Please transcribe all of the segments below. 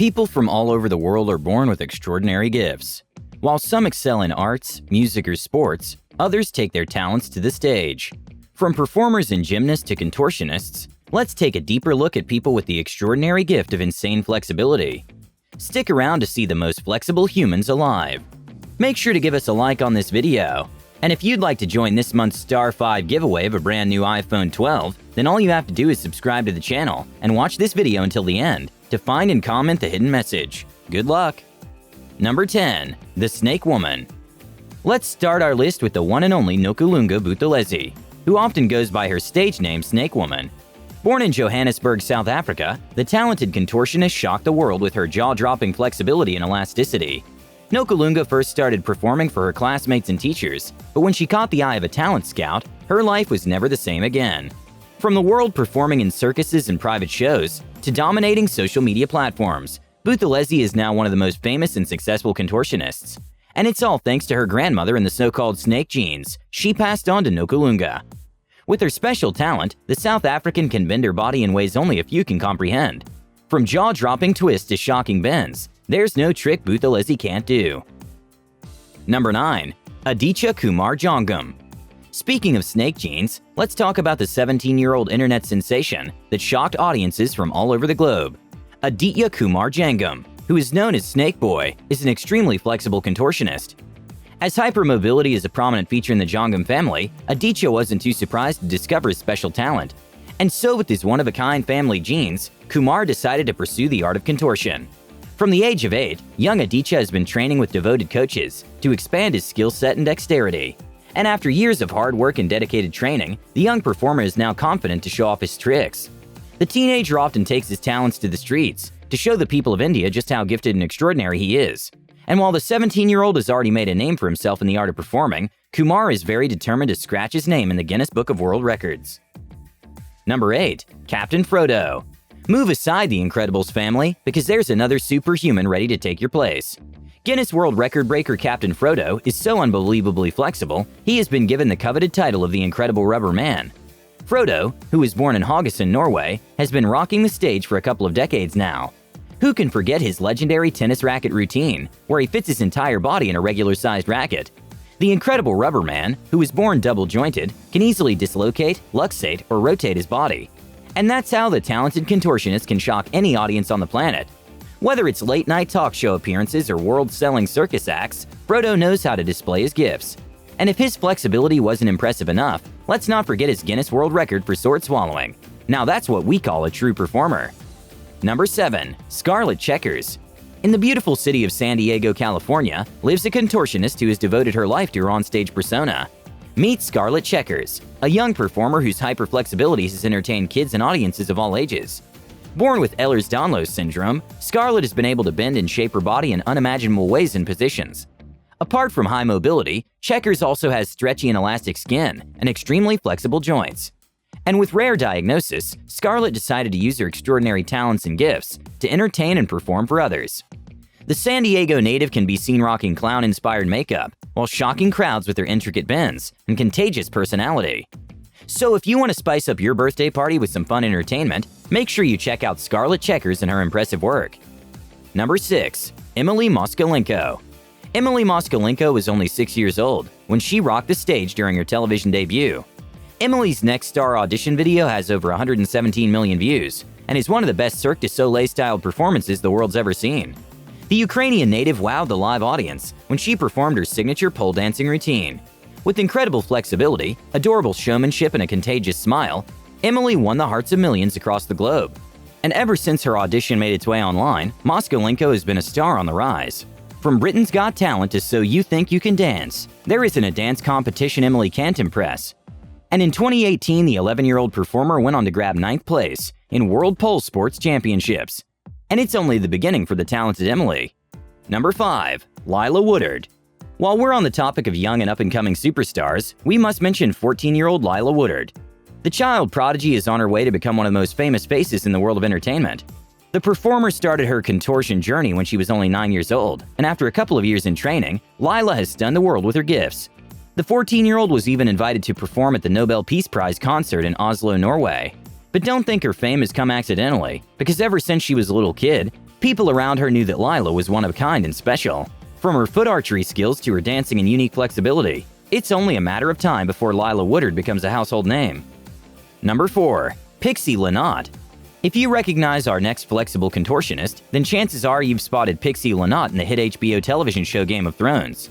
People from all over the world are born with extraordinary gifts. While some excel in arts, music, or sports, others take their talents to the stage. From performers and gymnasts to contortionists, let's take a deeper look at people with the extraordinary gift of insane flexibility. Stick around to see the most flexible humans alive. Make sure to give us a like on this video. And if you'd like to join this month's Star 5 giveaway of a brand new iPhone 12, then all you have to do is subscribe to the channel and watch this video until the end to find and comment the hidden message. Good luck! Number 10. The Snake Woman. Let's start our list with the one and only Nkululeko Buthelezi, who often goes by her stage name Snake Woman. Born in Johannesburg, South Africa, the talented contortionist shocked the world with her jaw-dropping flexibility and elasticity. Nkululeko first started performing for her classmates and teachers, but when she caught the eye of a talent scout, her life was never the same again. From the world performing in circuses and private shows, to dominating social media platforms, Buthelezi is now one of the most famous and successful contortionists. And it's all thanks to her grandmother and the so-called snake genes she passed on to Nkululeko. With her special talent, the South African can bend her body in ways only a few can comprehend. From jaw-dropping twists to shocking bends, there's no trick Buthelezi can't do. Number 9. Aditya Kumar Jangam. Speaking of snake genes, let's talk about the 17-year-old internet sensation that shocked audiences from all over the globe. Aditya Kumar Jangam, who is known as Snake Boy, is an extremely flexible contortionist. As hypermobility is a prominent feature in the Jangam family, Aditya wasn't too surprised to discover his special talent. And so with his one-of-a-kind family genes, Kumar decided to pursue the art of contortion. From the age of 8, young Aditya has been training with devoted coaches to expand his skill set and dexterity. And after years of hard work and dedicated training, the young performer is now confident to show off his tricks. The teenager often takes his talents to the streets to show the people of India just how gifted and extraordinary he is. And while the 17-year-old has already made a name for himself in the art of performing, Kumar is very determined to scratch his name in the Guinness Book of World Records. Number 8. Captain Frodo. Move aside the Incredibles family, because there's another superhuman ready to take your place. Guinness World Record breaker Captain Frodo is so unbelievably flexible, he has been given the coveted title of the Incredible Rubber Man. Frodo, who was born in Haugesund, Norway, has been rocking the stage for a couple of decades now. Who can forget his legendary tennis racket routine, where he fits his entire body in a regular-sized racket? The Incredible Rubber Man, who was born double-jointed, can easily dislocate, luxate, or rotate his body. And that's how the talented contortionist can shock any audience on the planet. Whether it's late-night talk show appearances or world-selling circus acts, Frodo knows how to display his gifts. And if his flexibility wasn't impressive enough, let's not forget his Guinness World Record for sword swallowing. Now that's what we call a true performer. Number 7. Scarlet Checkers. In the beautiful city of San Diego, California, lives a contortionist who has devoted her life to her onstage persona. Meet Scarlet Checkers, a young performer whose hyperflexibility has entertained kids and audiences of all ages. Born with Ehlers-Danlos syndrome, Scarlet has been able to bend and shape her body in unimaginable ways and positions. Apart from high mobility, Checkers also has stretchy and elastic skin and extremely flexible joints. And with rare diagnosis, Scarlet decided to use her extraordinary talents and gifts to entertain and perform for others. The San Diego native can be seen rocking clown-inspired makeup while shocking crowds with her intricate bends and contagious personality. So if you want to spice up your birthday party with some fun entertainment, make sure you check out Scarlet Checkers and her impressive work. Number 6. Emily Moskalenko. Emily Moskalenko was only 6 years old when she rocked the stage during her television debut. Emily's Next Star audition video has over 117 million views and is one of the best Cirque du Soleil-styled performances the world's ever seen. The Ukrainian native wowed the live audience when she performed her signature pole dancing routine. With incredible flexibility, adorable showmanship, and a contagious smile, Emily won the hearts of millions across the globe. And ever since her audition made its way online, Moskalenko has been a star on the rise. From Britain's Got Talent to So You Think You Can Dance, there isn't a dance competition Emily can't impress. And in 2018, the 11-year-old performer went on to grab 9th place in World Pole Sports Championships. And it's only the beginning for the talented Emily. Number 5. Lila Woodard. While we're on the topic of young and up-and-coming superstars, we must mention 14-year-old Lila Woodard. The child prodigy is on her way to become one of the most famous faces in the world of entertainment. The performer started her contortion journey when she was only 9 years old, and after a couple of years in training, Lila has stunned the world with her gifts. The 14-year-old was even invited to perform at the Nobel Peace Prize concert in Oslo, Norway. But don't think her fame has come accidentally, because ever since she was a little kid, People around her knew that Lila was one of a kind and special. From her foot archery skills to her dancing and unique flexibility, it's only a matter of time before Lila Woodard becomes a household name. Number 4. Pixie Lynott. If you recognize our next flexible contortionist, then chances are you've spotted Pixie Lynott in the hit HBO television show Game of Thrones.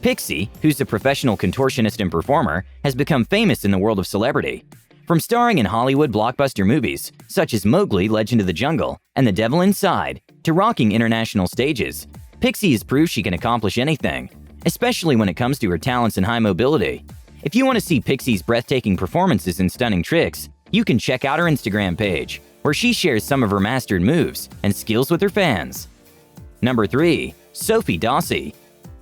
Pixie, who's a professional contortionist and performer, has become famous in the world of celebrity. From starring in Hollywood blockbuster movies, such as Mowgli, Legend of the Jungle, and The Devil Inside, to rocking international stages, Pixie has proved she can accomplish anything, especially when it comes to her talents and high mobility. If you want to see Pixie's breathtaking performances and stunning tricks, you can check out her Instagram page, where she shares some of her mastered moves and skills with her fans. Number 3. Sophie Dossi.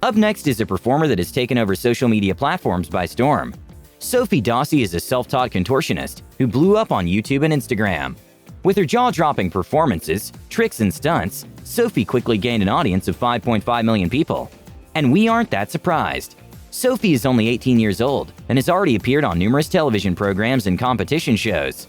Up next is a performer that has taken over social media platforms by storm. Sophie Dossi is a self-taught contortionist who blew up on YouTube and Instagram. With her jaw-dropping performances, tricks, and stunts, Sophie quickly gained an audience of 5.5 million people. And we aren't that surprised. Sophie is only 18 years old and has already appeared on numerous television programs and competition shows.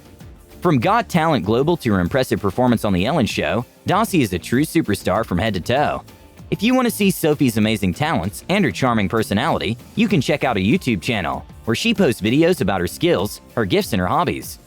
From Got Talent Global to her impressive performance on The Ellen Show, Dossi is a true superstar from head to toe. If you want to see Sophie's amazing talents and her charming personality, you can check out her YouTube channel, where she posts videos about her skills, her gifts, and her hobbies.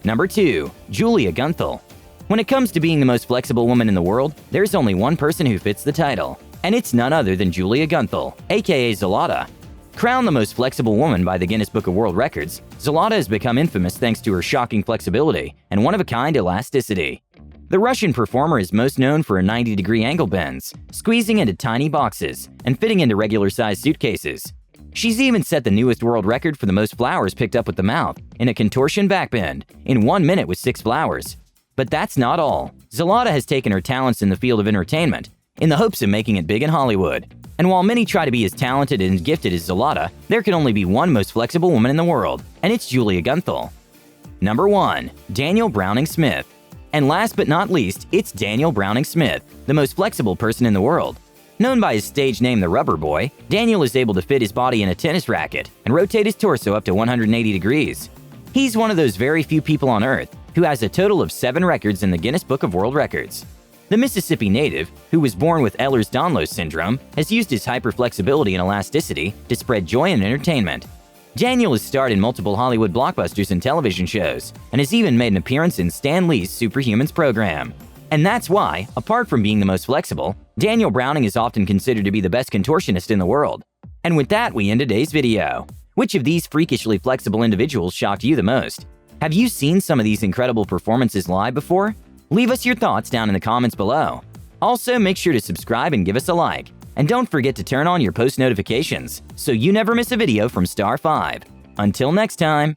Number 2. Julia Gunthal. When it comes to being the most flexible woman in the world, there's only one person who fits the title, and it's none other than Julia Gunthal, aka Zlata. Crowned the most flexible woman by the Guinness Book of World Records, Zlata has become infamous thanks to her shocking flexibility and one-of-a-kind elasticity. The Russian performer is most known for her 90-degree angle bends, squeezing into tiny boxes, and fitting into regular-sized suitcases. She's even set the newest world record for the most flowers picked up with the mouth in a contortion backbend in 1 minute with 6 flowers. But that's not all. Zlata has taken her talents in the field of entertainment in the hopes of making it big in Hollywood. And while many try to be as talented and gifted as Zlata, there can only be one most flexible woman in the world, and it's Julia Gunthal. Number 1. Daniel Browning Smith. And last but not least, it's Daniel Browning Smith, the most flexible person in the world. Known by his stage name The Rubber Boy, Daniel is able to fit his body in a tennis racket and rotate his torso up to 180 degrees. He's one of those very few people on Earth who has a total of 7 records in the Guinness Book of World Records. The Mississippi native, who was born with Ehlers-Danlos syndrome, has used his hyperflexibility and elasticity to spread joy and entertainment. Daniel has starred in multiple Hollywood blockbusters and television shows, and has even made an appearance in Stan Lee's Superhumans program. And that's why, apart from being the most flexible, Daniel Browning is often considered to be the best contortionist in the world. And with that, we end today's video. Which of these freakishly flexible individuals shocked you the most? Have you seen some of these incredible performances live before? Leave us your thoughts down in the comments below. Also, make sure to subscribe and give us a like. And don't forget to turn on your post notifications so you never miss a video from Star 5. Until next time.